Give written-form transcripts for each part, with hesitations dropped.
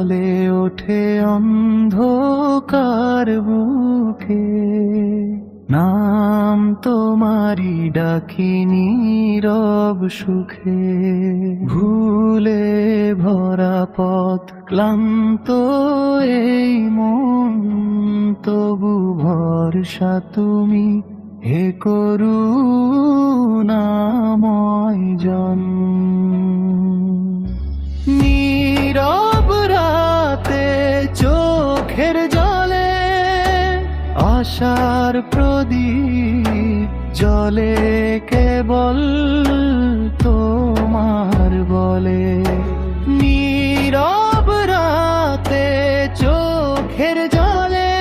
জ্বলে ওঠে অন্ধকার বুকে, নাম তোমারি ডাকি নীরব সুখে। ভুলে ভরা পথ ক্লান্ত এই মন, তবু ভরসা তুমি হে করুণাময় জন। নীরব রাতে চোখের জলে আশার প্রদীপ জ্বলে কেবল তোমার বলে। নীরব রাতে চোখের জলে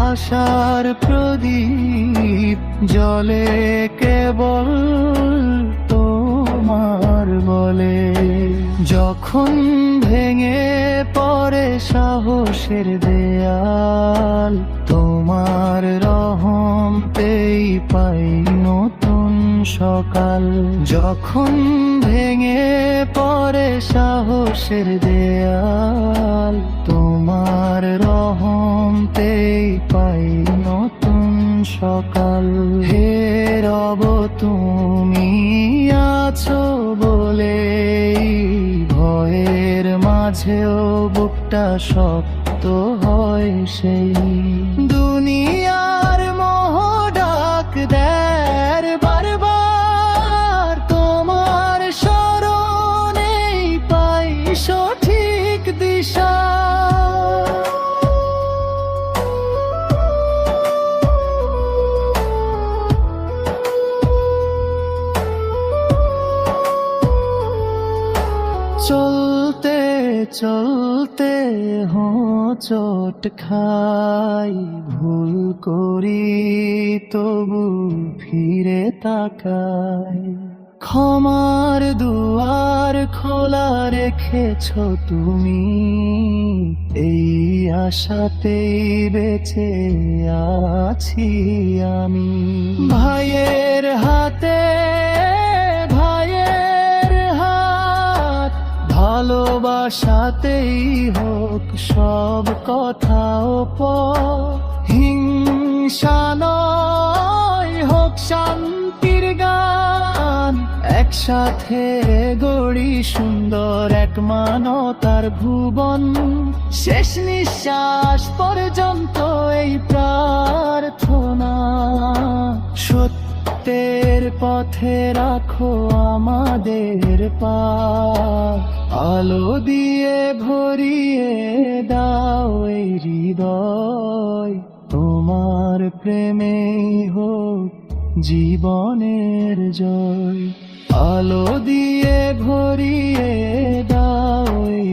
আশার প্রদীপ জ্বলে কেবল তোমার বলে। যখন ভেঙে পড়ে সাহসের দেয়াল, তোমার রহমতেই পাই নতুন সকাল। যখন ভেঙে পড়ে সাহসের দেয়াল, তোমার রহমতেই পাই নতুন সকাল। হে রব তুমি আছো বলে ভয়ের মাঝেও বুকটা শক্ত হয় সেই। দুনিয়ার মোহ ডাক দেয় বারবার, তোমার স্মরণেই পাই সঠিক দিশা। চলতে চলতে হোঁচট খাই, ভুল করি তবু ফিরে তাকাই। ক্ষমার দুয়ার খোলা রেখেছ তুমি, এই আশাতেই বেঁচে আছি আমি। ভাইয়ের হাতে ভালোবাসাতেই হোক সব কথা পর, হিংসা নয় হোক শান্তির গান। একসাথে গড়ি সুন্দর এক মানবতার ভুবন, শেষ নিঃশ্বাস পর্যন্ত এই প্রার্থনা। সত্যের পথে রাখো আমাদের পা, আলো দিয়ে ভরিয়ে দাও এই হৃদয়। তোমার প্রেমেই হোক জীবনের জয়, আলো দিয়ে ভরিয়ে দাও এই